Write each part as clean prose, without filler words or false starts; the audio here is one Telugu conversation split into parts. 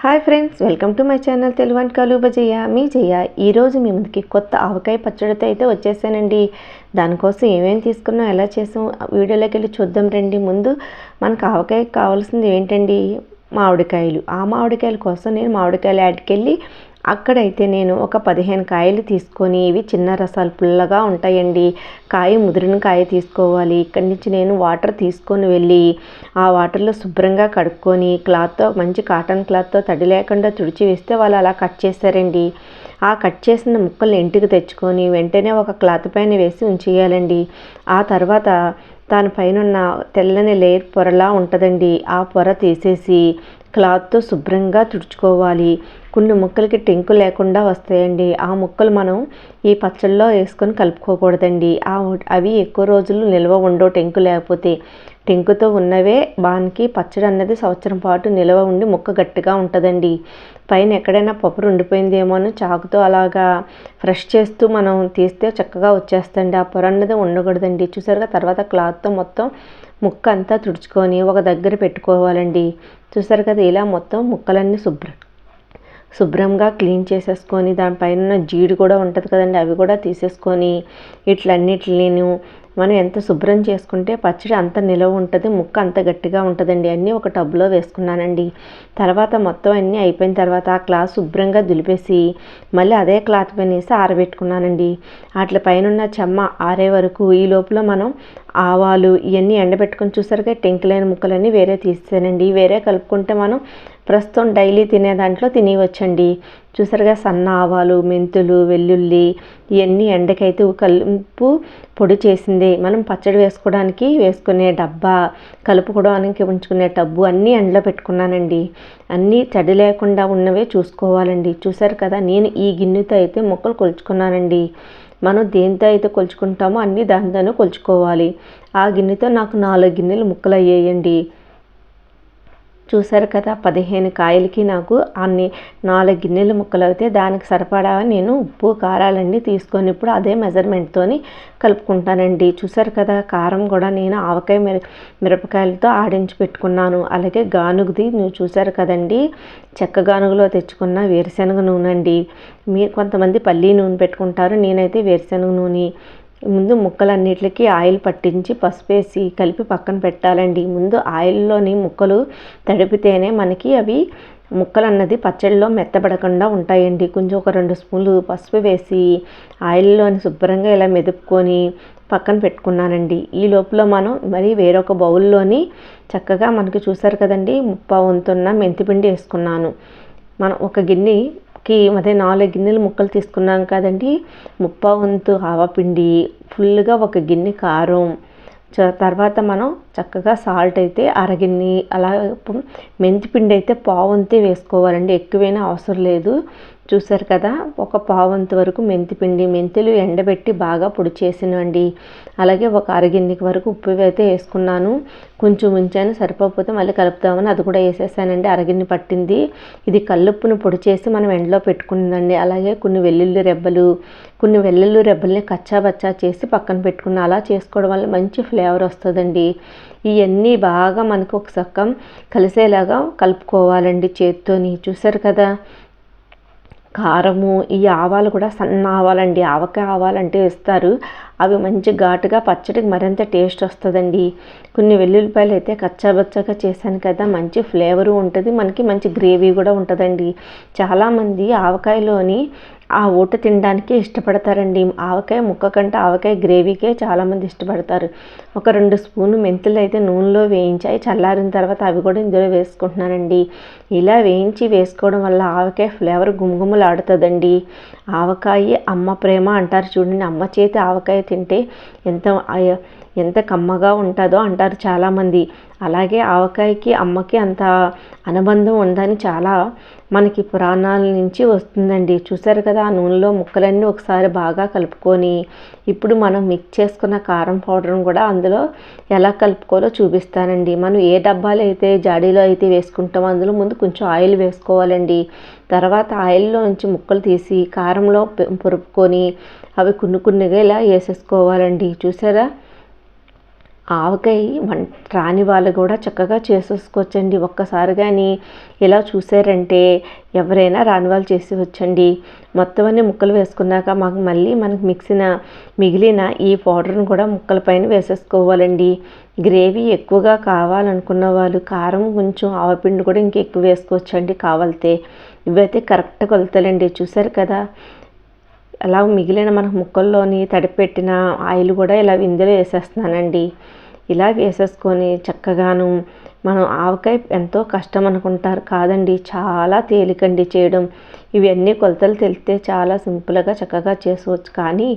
Hi friends, welcome to my channel Telugu వంటకాలు బజయ్య. మీ జయ. ఈరోజు మీ ముందుకి కొత్త ఆవకాయ పచ్చడితో అయితే వచ్చేసానండి. దానికోసం ఏమేమి తీసుకున్నాం, ఎలా చేసాం వీడియోలోకి వెళ్ళి చూద్దాం రండి. ముందు మనకు ఆవకాయకి కావాల్సింది ఏంటండి, మామిడికాయలు. ఆ మామిడికాయల కోసం నేను మామిడికాయలు యాడ్కెళ్ళి అక్కడైతే నేను ఒక 15 కాయలు తీసుకొని, ఇవి చిన్న రసాలు పుల్లగా ఉంటాయండి. కాయ ముదిరిన కాయ తీసుకోవాలి. ఇక్కడి నుంచి నేను వాటర్ తీసుకొని వెళ్ళి ఆ వాటర్లో శుభ్రంగా కడుక్కొని క్లాత్తో, మంచి కాటన్ క్లాత్తో తడి లేకుండా తుడిచి వేస్తే వాళ్ళు అలా కట్ చేశారండి. ఆ కట్ చేసిన ముక్కల్ని ఇంటికి తెచ్చుకొని వెంటనే ఒక క్లాత్ పైన వేసి ఉంచేయాలండి. ఆ తర్వాత దానిపైన ఉన్న తెల్లని లేయర్ పొరలా ఉంటుందండి. ఆ పొర తీసేసి క్లాత్తో శుభ్రంగా తుడుచుకోవాలి. కొన్ని ముక్కలకి టెంకు లేకుండా వస్తాయండి. ఆ ముక్కలు మనం ఈ పచ్చళ్ళలో వేసుకొని కలుపుకోకూడదండి. అవి ఎక్కువ రోజులు నిల్వ ఉండవు టెంకు లేకపోతే. టెంకుతో ఉన్నవే బానికి పచ్చడి అన్నది సంవత్సరం పాటు నిల్వ ఉండి ముక్క గట్టిగా ఉంటుందండి. పైన ఎక్కడైనా పప్పురు ఉండిపోయిందేమో అని చాకుతో అలాగా ఫ్రెష్ చేస్తూ మనం తీస్తే చక్కగా వచ్చేస్తుంది. ఆ పొర అన్నది ఉండకూడదండి. చూసారుగా, తర్వాత క్లాత్తో మొత్తం ముక్క అంతా తుడుచుకొని ఒక దగ్గర పెట్టుకోవాలండి. చూసారు కదా, ఇలా మొత్తం ముక్కలన్నీ శుభ్రంగా క్లీన్ చేసేసుకొని దానిపైన జీడి కూడా ఉంటుంది కదండి, అవి కూడా తీసేసుకొని ఇట్లన్నిటిని మనం ఎంత శుభ్రం చేసుకుంటే పచ్చడి అంత నిలవ ఉంటుంది, ముక్క అంత గట్టిగా ఉంటుందండి. అన్నీ ఒక టబ్లో వేసుకున్నానండి. తర్వాత మొత్తం అన్నీ అయిపోయిన తర్వాత ఆ క్లాత్ శుభ్రంగా దులిపేసి మళ్ళీ అదే క్లాత్ పైన వేసి ఆరబెట్టుకున్నానండి. వాటి పైన ఉన్న చెమ్మ ఆరే వరకు ఈ లోపల మనం ఆవాలు ఇవన్నీ ఎండబెట్టుకొని, చూసారుగా టెంకులైన ముక్కలన్నీ వేరే తీసేసానండి. వేరే కలుపుకుంటే మనం ప్రస్తుతం డైలీ తినే దాంట్లో తినేయవచ్చండి. చూసారుగా, సన్న ఆవాలు, మెంతులు, వెల్లుల్లి ఇవన్నీ ఎండకైతే కలుపు పొడి చేసింది. మనం పచ్చడి వేసుకునే డబ్బా, కలుపుకోవడానికి ఉంచుకునే టబ్బు అన్నీ ఎండలో పెట్టుకున్నానండి. అన్నీ తడి లేకుండా ఉన్నవే చూసుకోవాలండి. చూసారు కదా, నేను ఈ గిన్నెతో అయితే ముక్కలు కొలుచుకున్నానండి. మనం దేంతో అయితే కొలుచుకుంటామో అన్నీ దాంతోనే కొలుచుకోవాలి. ఆ గిన్నెతో నాకు 4 గిన్నెలు ముక్కలు అయ్యాయండి. చూసారు కదా, 15 కాయలకి నాకు అన్ని 4 గిన్నెల ముక్కలు అయితే దానికి సరిపడా నేను ఉప్పు కారాలన్నీ తీసుకొని ఇప్పుడు అదే మెజర్మెంట్తో కలుపుకుంటానండి. చూసారు కదా, కారం కూడా నేను ఆవకాయ మిరపకాయలతో ఆడించి పెట్టుకున్నాను. అలాగే గానుగుది నువ్వు చూసారు కదండి, చెక్క గానుగులో తెచ్చుకున్న వేరుశనగ నూనె అండి. మీరు కొంతమంది పల్లి నూనె పెట్టుకుంటారు, నేనైతే వేరుశనగ నూనె. ముందు ముక్కలన్నిటికీ ఆయిల్ పట్టించి పసుపేసి కలిపి పక్కన పెట్టాలండి. ముందు ఆయిల్లోని ముక్కలు తడిపితేనే మనకి అవి ముక్కలు అన్నది పచ్చడిలో మెత్తబడకుండా ఉంటాయండి. కొంచెం ఒక 2 స్పూన్లు పసుపు వేసి ఆయిల్లోని శుభ్రంగా ఇలా మెదుపుకొని పక్కన పెట్టుకున్నానండి. ఈ లోపల మనం మరి వేరొక బౌల్లోని చక్కగా మనకి చూసారు కదండి, 3/4 వంతున్న మెంతిపిండి వేసుకున్నాను. మనం ఒక గిన్నెకి అదే 4 గిన్నెలు ముక్కలు తీసుకున్నాం కదండి, 3/4 వంతు ఆవపిండి, ఫుల్గా ఒక గిన్నె కారం, తర్వాత మనం చక్కగా సాల్ట్ అయితే అరగిన్ని, అలా మెంతిపిండి అయితే 1/4 వంతే వేసుకోవాలండి, ఎక్కువైనా అవసరం లేదు. చూసారు కదా, ఒక 1/4 వంతు వరకు మెంతిపిండి, మెంతులు ఎండబెట్టి బాగా పొడి చేసినవండి. అలాగే ఒక అరగిన్నెకి వరకు ఉప్పు అయితే వేసుకున్నాను. కొంచెం ఉంచాను, సరిపోతే మళ్ళీ కలుపుదామని అది కూడా వేసేసానండి. అరగిన్నె పట్టింది. ఇది కల్లుప్పును పొడి చేసి మనం ఎండలో పెట్టుకుందండి. అలాగే కొన్ని వెల్లుల్లి రెబ్బల్ని కచ్చాబచ్చా చేసి పక్కన పెట్టుకున్న. అలా చేసుకోవడం వల్ల మంచి ఫ్లేవర్ వస్తుందండి. ఇవన్నీ బాగా మనకు ఒక సక్కం కలిసేలాగా కలుపుకోవాలండి చేత్తోని. చూసారు కదా, కారము, ఈ ఆవాలు కూడా సన్న ఆవాలండి, ఆవకాయ ఆవాలంటే ఇస్తారు. అవి మంచి ఘాటుగా పచ్చడికి మరింత టేస్ట్ వస్తుందండి. కొన్ని వెల్లుల్లిపాయలు అయితే కచ్చాబచ్చాగా చేశాను కదా, మంచి ఫ్లేవరు ఉంటుంది, మనకి మంచి గ్రేవీ కూడా ఉంటుందండి. చాలామంది ఆవకాయలోని ఆ ఊట తినడానికి ఇష్టపడతారండి. ఆవకాయ ముక్క కంటే ఆవకాయ గ్రేవీకే చాలామంది ఇష్టపడతారు. ఒక 2 స్పూన్లు మెంతులు అయితే నూనెలో వేయించాయి, చల్లారిన తర్వాత అవి కూడా ఇందులో వేసుకుంటున్నానండి. ఇలా వేసుకోవడం వల్ల ఆవకాయ ఫ్లేవర్ గుమగుమలాడుతుందండి. ఆవకాయ అమ్మ ప్రేమ అంటారు చూడండి, అమ్మ చేతి ఆవకాయ తింటే ఎంత కమ్మగా ఉంటుందో అంటారు చాలామంది. అలాగే ఆవకాయకి అమ్మకి అంత అనుబంధం ఉందని చాలా మనకి పురాణాల నుంచి వస్తుందండి. చూసారు కదా, ఆ నూనెలో ముక్కలన్నీ ఒకసారి బాగా కలుపుకొని ఇప్పుడు మనం మిక్స్ చేసుకున్న కారం పౌడర్ని కూడా అందులో ఎలా కలుపుకోవాలో చూపిస్తానండి. మనం ఏ డబ్బాలో అయితే జాడీలో అయితే వేసుకుంటామో అందులో ముందు కొంచెం ఆయిల్ వేసుకోవాలండి. తర్వాత ఆయిల్లో నుంచి ముక్కలు తీసి కారంలో పొరుపుకొని అవి కున్నుగా ఇలా వేసేసుకోవాలండి. చూసారా, ఆవకాయ రాని వాళ్ళు కూడా చక్కగా చేసేసుకోవచ్చండి. ఒక్కసారి కానీ ఇలా చూసారంటే ఎవరైనా రాని వాళ్ళు చేసేవచ్చండి. మొత్తం అన్ని ముక్కలు వేసుకున్నాక మనకి మిగిలిన ఈ పౌడర్ని కూడా ముక్కల పైన వేసేసుకోవాలండి. గ్రేవీ ఎక్కువగా కావాలనుకున్న వాళ్ళు కారం కొంచెం ఆవపిండి కూడా ఎక్కువ వేసుకోవచ్చండి కావాలితే. ఇవైతే కరెక్ట్ కొలతలండి. చూసారు కదా, అలా మిగిలిన మనకు ముక్కల్లోని తడిపెట్టిన ఆయిల్ కూడా ఇలా ఇందులో వేసేస్తున్నానండి. ఇలా వేసేసుకొని చక్కగాను మనం ఆవకాయ ఎంతో కష్టం అనుకుంటారు కాదండి, చాలా తేలికండి చేయడం. ఇవన్నీ కొలతలు తెలిస్తే చాలా సింపుల్గా చక్కగా చేసుకోవచ్చు. కానీ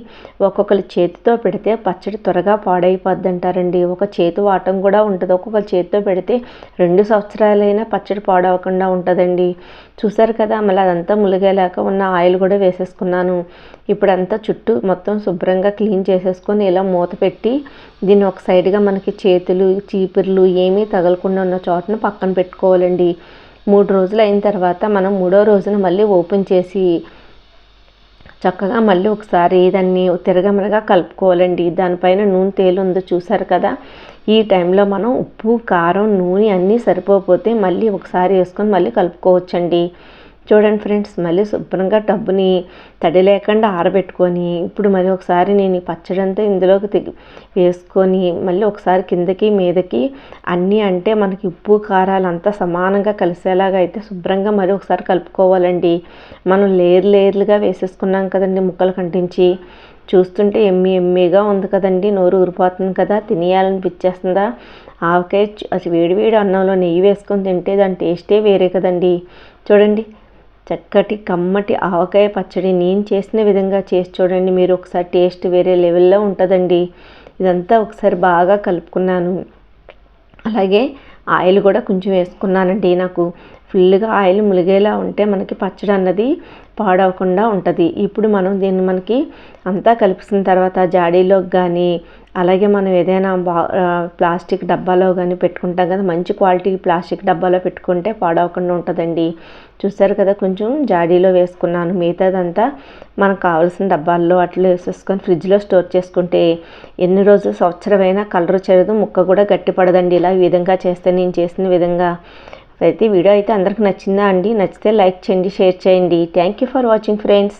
ఒక్కొక్కరి చేతితో పెడితే పచ్చడి త్వరగా పాడైపోద్ది అంటారండి. ఒక చేతి వాటం కూడా ఉంటుంది. ఒక్కొక్కరి చేతితో పెడితే 2 సంవత్సరాలైనా పచ్చడి పాడవకుండా ఉంటుందండి. చూసారు కదా, మళ్ళీ అదంతా ములిగేలాక ఉన్న ఆయిల్ కూడా వేసేసుకున్నాను. ఇప్పుడంతా చుట్టూ మొత్తం శుభ్రంగా క్లీన్ చేసేసుకొని ఇలా మూత పెట్టి దీన్ని ఒక సైడ్గా మనకి చేతులు చీపుర్లు ఏమీ తగలకుండా ఉన్న చోటను పక్కన పెట్టుకోవాలండి. 3 రోజులు అయిన తర్వాత మనం 3వ రోజున మళ్ళీ ఓపెన్ చేసి చక్కగా మళ్ళీ ఒకసారి దాన్ని తిరగమరగా కలుపుకోవాలండి. దానిపైన నూనె తేలు ఉందో చూసారు కదా, ఈ టైంలో మనం ఉప్పు కారం నూనె అన్నీ సరిపోతే మళ్ళీ ఒకసారి వేసుకొని మళ్ళీ కలుపుకోవచ్చండి. చూడండి ఫ్రెండ్స్, మళ్ళీ శుభ్రంగా టబ్బుని తడి లేకుండా ఆరబెట్టుకొని ఇప్పుడు మరి ఒకసారి నేను ఈ పచ్చడి అంతా ఇందులోకి వేసుకొని మళ్ళీ ఒకసారి కిందకి మీదకి అన్నీ అంటే మనకి ఉప్పు కారాలు అంతా సమానంగా కలిసేలాగా అయితే శుభ్రంగా మరి ఒకసారి కలుపుకోవాలండి. మనం లేయర్లుగా వేసేసుకున్నాం కదండి ముక్కలు కంటించి. చూస్తుంటే ఎమ్మీగా ఉంది కదండి, నోరు ఊరిపోతుంది కదా, తినేయాలనిపించేస్తుందా. ఆవకాయ వేడి అన్నంలో నెయ్యి వేసుకొని తింటే దాని టేస్టే వేరే కదండి. చూడండి, చక్కటి కమ్మటి ఆవకాయ పచ్చడి నేను చేసిన విధంగా చేసి చూడండి. మీరు ఒకసారి టేస్ట్ వేరే లెవెల్లో ఉంటుందండి. ఇదంతా ఒకసారి బాగా కలుపుకున్నాను. అలాగే ఆయిల్ కూడా కొంచెం వేసుకున్నానండి. నాకు ఫుల్గా ఆయిల్ ములిగేలా ఉంటే మనకి పచ్చడి అన్నది పాడవకుండా ఉంటుంది. ఇప్పుడు మనం దీన్ని మనకి అంతా కలిపిన తర్వాత జాడీలోకి కానీ అలాగే మనం ఏదైనా ప్లాస్టిక్ డబ్బాలో కానీ పెట్టుకుంటాం కదా, మంచి క్వాలిటీ ప్లాస్టిక్ డబ్బాలో పెట్టుకుంటే పాడవకుండా ఉంటుందండి. చూసారు కదా, కొంచెం జాడీలో వేసుకున్నాను. మిగతాదంతా మనకు కావాల్సిన డబ్బాల్లో అట్లా వేసేసుకొని ఫ్రిడ్జ్లో స్టోర్ చేసుకుంటే ఎన్ని రోజులు సంవత్సరమైనా కలర్ చెరదు, ముక్క కూడా గట్టి పడదండి. ఇలా ఈ విధంగా చేస్తే నేను చేసిన విధంగా అయితే వీడియో అయితే అందరికి నచ్చిందా అండి? నచ్చితే లైక్ చేయండి, షేర్ చేయండి. Thank you for watching friends.